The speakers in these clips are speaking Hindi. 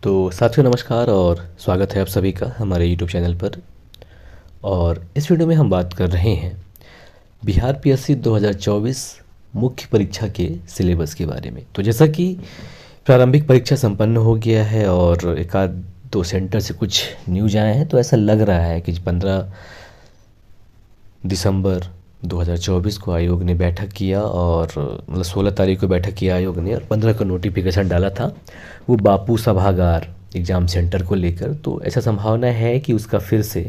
तो साथियों नमस्कार और स्वागत है आप सभी का हमारे YouTube चैनल पर। और इस वीडियो में हम बात कर रहे हैं बिहार पीएससी 2024 मुख्य परीक्षा के सिलेबस के बारे में। तो जैसा कि प्रारंभिक परीक्षा संपन्न हो गया है और एक आध दो सेंटर से कुछ न्यूज आए हैं, तो ऐसा लग रहा है कि 15 दिसंबर 2024 को आयोग ने बैठक किया और मतलब 16 तारीख को बैठक किया आयोग ने और 15 को नोटिफिकेशन डाला था वो बापू सभागार एग्ज़ाम सेंटर को लेकर। तो ऐसा संभावना है कि उसका फिर से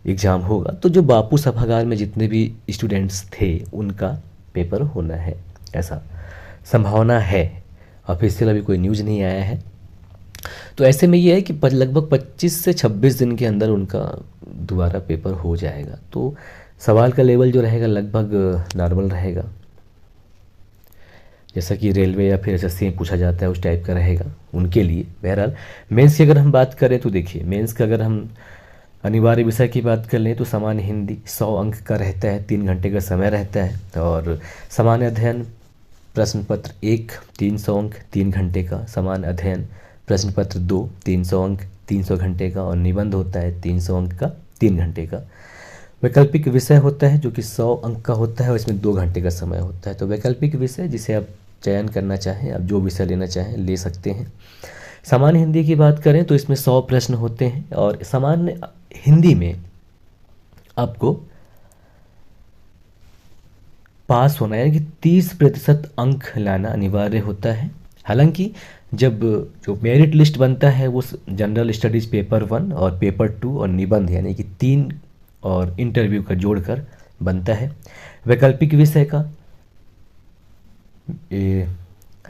एग्ज़ाम होगा। तो जो बापू सभागार में जितने भी स्टूडेंट्स थे उनका पेपर होना है, ऐसा संभावना है। ऑफिशियल अभी कोई न्यूज़ नहीं आया है। तो ऐसे में ये है कि लगभग 25 से 26 दिन के अंदर उनका दोबारा पेपर हो जाएगा। तो सवाल का लेवल जो रहेगा लगभग नॉर्मल रहेगा, जैसा कि रेलवे या फिर एसएससी में पूछा जाता है उस टाइप का रहेगा उनके लिए। बहरहाल मेंस की अगर हम बात करें तो देखिए, मेंस का अगर हम अनिवार्य विषय की बात कर लें तो सामान्य हिंदी 100 अंक का रहता है, 3 घंटे का समय रहता है। और सामान्य अध्ययन प्रश्न पत्र 1 300 अंक 3 घंटे का, सामान्य अध्ययन प्रश्न पत्र 2 300 अंक 300 घंटे का, और निबंध होता है 300 अंक का 3 घंटे का। वैकल्पिक विषय होता है जो कि 100 अंक का होता है और इसमें 2 घंटे का समय होता है। तो वैकल्पिक विषय जिसे आप चयन करना चाहें, आप जो विषय लेना चाहें ले सकते हैं। सामान्य हिंदी की बात करें तो इसमें 100 प्रश्न होते हैं और सामान्य हिंदी में आपको पास होना यानी कि 30% अंक लाना अनिवार्य होता है। हालांकि जब जो मेरिट लिस्ट बनता है वो जनरल स्टडीज़ पेपर 1 और पेपर 2 और निबंध यानी कि 3 और इंटरव्यू का जोड़कर बनता है। वैकल्पिक विषय का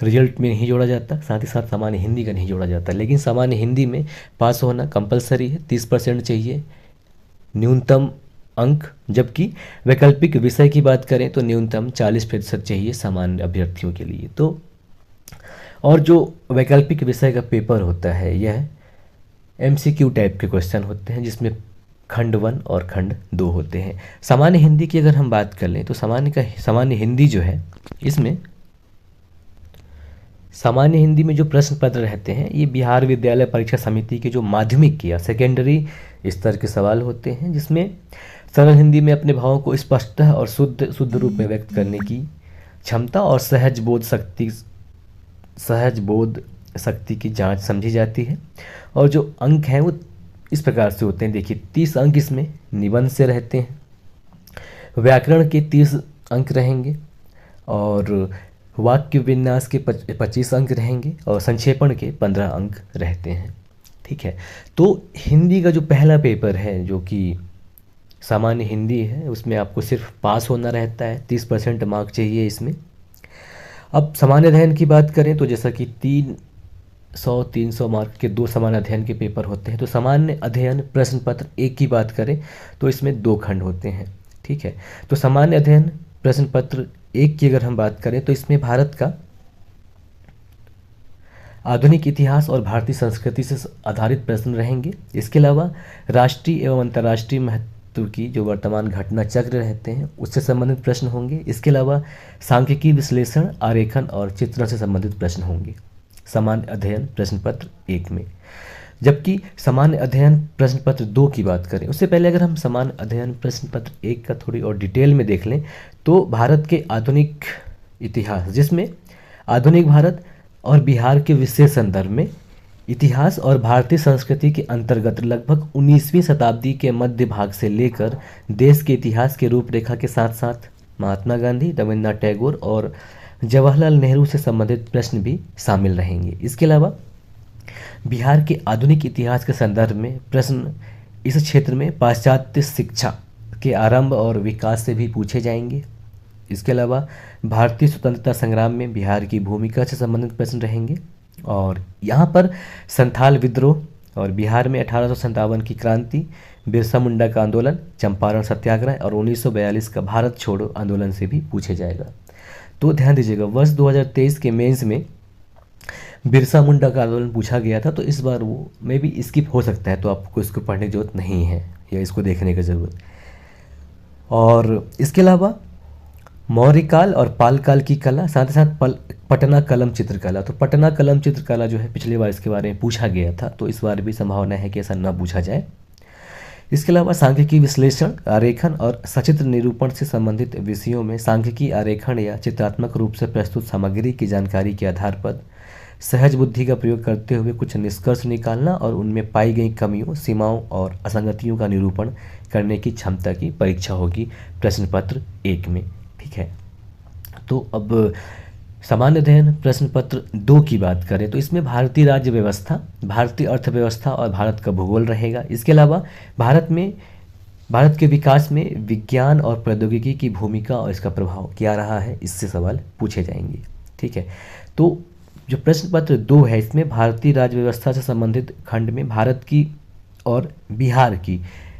रिजल्ट में नहीं जोड़ा जाता, साथ ही साथ सामान्य हिंदी का नहीं जोड़ा जाता। लेकिन सामान्य हिंदी में पास होना कंपलसरी है, 30% चाहिए न्यूनतम अंक। जबकि वैकल्पिक विषय की बात करें तो न्यूनतम 40% चाहिए सामान्य अभ्यर्थियों के लिए। तो और जो वैकल्पिक विषय का पेपर होता है यह एमसीक्यू टाइप के क्वेश्चन होते हैं जिसमें खंड 1 और खंड 2 होते हैं। सामान्य हिंदी की अगर हम बात कर लें तो सामान्य हिंदी जो है इसमें सामान्य हिंदी में जो प्रश्न पत्र रहते हैं ये बिहार विद्यालय परीक्षा समिति के जो माध्यमिक या सेकेंडरी स्तर के सवाल होते हैं, जिसमें सरल हिंदी में अपने भावों को स्पष्टतः और शुद्ध रूप में व्यक्त करने की क्षमता और सहज बोध शक्ति की जांच समझी जाती है। और जो अंक हैं वो इस प्रकार से होते हैं। देखिए 30 अंक इसमें निबंध से रहते हैं, व्याकरण के 30 अंक रहेंगे और वाक्य विन्यास के 25 अंक रहेंगे और संक्षेपण के 15 अंक रहते हैं। ठीक है, तो हिंदी का जो पहला पेपर है जो कि सामान्य हिंदी है उसमें आपको सिर्फ पास होना रहता है, 30% मार्क चाहिए इसमें। अब सामान्य अध्ययन की बात करें तो जैसा कि 300 मार्क के 2 सामान्य अध्ययन के पेपर होते हैं। तो सामान्य अध्ययन प्रश्न पत्र 1 की बात करें तो इसमें 2 खंड होते हैं। ठीक है, तो सामान्य अध्ययन प्रश्न पत्र 1 की अगर हम बात करें तो इसमें भारत का आधुनिक इतिहास और भारतीय संस्कृति से आधारित प्रश्न रहेंगे। इसके अलावा राष्ट्रीय एवं अंतर्राष्ट्रीय महत्व की जो वर्तमान घटना चक्र रहते हैं उससे संबंधित प्रश्न होंगे। इसके अलावा सांख्यिकी विश्लेषण, आरेखन और चित्रण से संबंधित प्रश्न होंगे सामान्य अध्ययन प्रश्न पत्र 1 में। जबकि सामान्य अध्ययन प्रश्न पत्र 2 की बात करें उससे पहले अगर हम सामान्य अध्ययन प्रश्न पत्र 1 का थोड़ी और डिटेल में देख लें तो भारत के आधुनिक इतिहास, जिसमें आधुनिक भारत और बिहार के विशेष संदर्भ में इतिहास और भारतीय संस्कृति के अंतर्गत लगभग 19वीं शताब्दी के मध्य भाग से लेकर देश के इतिहास के रूपरेखा के साथ साथ महात्मा गांधी, रविन्द्रनाथ टैगोर और जवाहरलाल नेहरू से संबंधित प्रश्न भी शामिल रहेंगे। इसके अलावा बिहार के आधुनिक इतिहास के संदर्भ में प्रश्न इस क्षेत्र में पाश्चात्य शिक्षा के आरंभ और विकास से भी पूछे जाएंगे। इसके अलावा भारतीय स्वतंत्रता संग्राम में बिहार की भूमिका से संबंधित प्रश्न रहेंगे। और यहाँ पर संथाल विद्रोह और बिहार में 1857 की क्रांति, बिरसा मुंडा का आंदोलन, चंपारण सत्याग्रह और 1942 का भारत छोड़ो आंदोलन से भी पूछे जाएगा। तो ध्यान दीजिएगा, वर्ष 2023 के मेंस में बिरसा मुंडा का आंदोलन पूछा गया था, तो इस बार वो मे भी स्किप हो सकता है, तो आपको इसको पढ़ने की जरूरत नहीं है या इसको देखने की ज़रूरत। और इसके अलावा मौर्यकाल और पालकाल की कला, साथ ही साथ पटना कलम चित्रकला। तो पटना कलम चित्रकला जो है पिछली बार इसके बारे में पूछा गया था, तो इस बार भी संभावना है कि ऐसा ना पूछा जाए। इसके अलावा सांख्यिकी विश्लेषण, आरेखन और सचित्र निरूपण से संबंधित विषयों में सांख्यिकी आरेखन या चित्रात्मक रूप से प्रस्तुत सामग्री की जानकारी के आधार पर सहज बुद्धि का प्रयोग करते हुए कुछ निष्कर्ष निकालना और उनमें पाई गई कमियों, सीमाओं और असंगतियों का निरूपण करने की क्षमता की परीक्षा होगी प्रश्न पत्र 1 में। ठीक है, तो अब सामान्य अध्ययन प्रश्न पत्र 2 की बात करें तो इसमें भारतीय राज्य व्यवस्था, भारतीय अर्थव्यवस्था और भारत का भूगोल रहेगा। इसके अलावा भारत के विकास में विज्ञान और प्रौद्योगिकी की भूमिका और इसका प्रभाव क्या रहा है, इससे सवाल पूछे जाएंगे। ठीक है, तो जो प्रश्न पत्र 2 है इसमें भारतीय राज्य व्यवस्था से संबंधित खंड में भारत की और बिहार की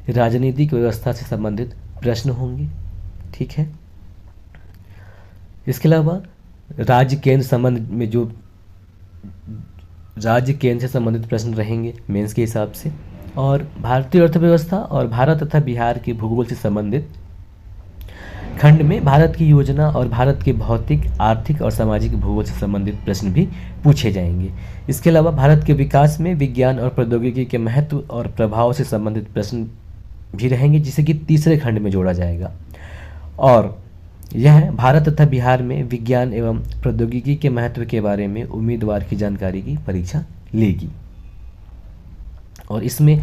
राजनीतिक व्यवस्था से संबंधित प्रश्न होंगे। ठीक है, इसके अलावा राज्य केंद्र संबंध में जो राज्य केंद्र से संबंधित प्रश्न रहेंगे मेंस के हिसाब से, और भारतीय अर्थव्यवस्था और भारत तथा बिहार के भूगोल से संबंधित खंड में भारत की योजना और भारत के भौतिक, आर्थिक और सामाजिक भूगोल से संबंधित प्रश्न भी पूछे जाएंगे। इसके अलावा भारत के विकास में विज्ञान और प्रौद्योगिकी के महत्व और प्रभाव से संबंधित प्रश्न भी रहेंगे, जिसे कि तीसरे खंड में जोड़ा जाएगा। और यह भारत तथा बिहार में विज्ञान एवं प्रौद्योगिकी के महत्व के बारे में उम्मीदवार की जानकारी की परीक्षा लेगी और इसमें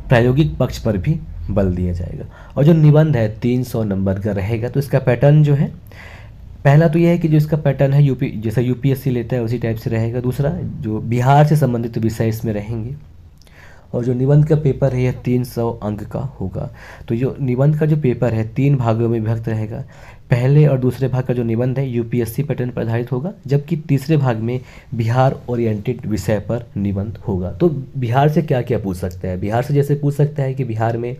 प्रायोगिक पक्ष पर भी बल दिया जाएगा। और जो निबंध है 300 नंबर का रहेगा। तो इसका पैटर्न जो है, पहला तो यह है कि जो इसका पैटर्न है यूपी जैसा यूपीएससी लेता है उसी टाइप से रहेगा। दूसरा, जो बिहार से संबंधित विषय इसमें रहेंगे और जो निबंध का पेपर है यह 300 अंक का होगा। तो जो निबंध का जो पेपर है 3 भागों में विभक्त रहेगा। पहले और दूसरे भाग का जो निबंध है यूपीएससी पैटर्न पर आधारित होगा, जबकि तीसरे भाग में बिहार ओरिएंटेड विषय पर निबंध होगा। तो बिहार से क्या क्या पूछ सकता है? बिहार से जैसे पूछ सकता है कि बिहार में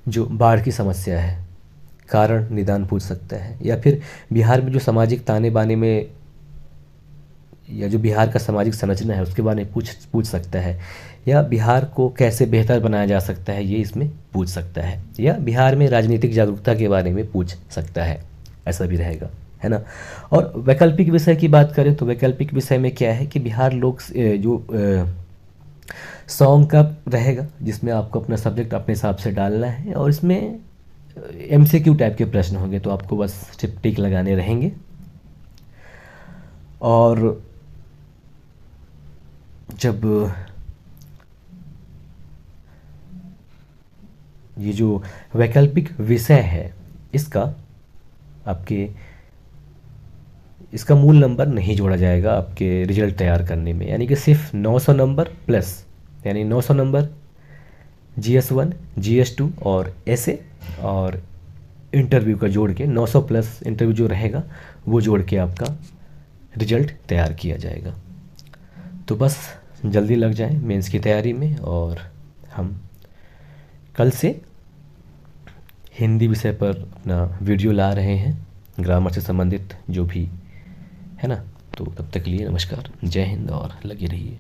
जो बाढ़ की समस्या है, कारण निदान पूछ सकता है, या फिर बिहार में जो सामाजिक ताने बाने में या जो बिहार का सामाजिक संरचना है उसके बारे में पूछ सकता है, या बिहार को कैसे बेहतर बनाया जा सकता है ये इसमें पूछ सकता है, या बिहार में राजनीतिक जागरूकता के बारे में पूछ सकता है। ऐसा भी रहेगा, है ना। और वैकल्पिक विषय की बात करें तो वैकल्पिक विषय में क्या है कि बिहार लोक जो सॉन्ग का रहेगा, जिसमें आपको अपना सब्जेक्ट अपने हिसाब से डालना है और इसमें एमसीक्यू टाइप के प्रश्न होंगे, तो आपको बस टिक लगाने रहेंगे। और जब ये जो वैकल्पिक विषय है इसका मूल नंबर नहीं जोड़ा जाएगा आपके रिजल्ट तैयार करने में, यानी कि सिर्फ 900 नंबर प्लस, यानी 900 नंबर GS1, GS2 और ऐसे और इंटरव्यू का जोड़ के 900 प्लस इंटरव्यू जो रहेगा वो जोड़ के आपका रिजल्ट तैयार किया जाएगा। तो बस जल्दी लग जाए मेंस की तैयारी में, और हम कल से हिंदी विषय पर अपना वीडियो ला रहे हैं, ग्रामर से संबंधित जो भी है ना। तो तब तक के लिए नमस्कार, जय हिंद और लगे रहिए।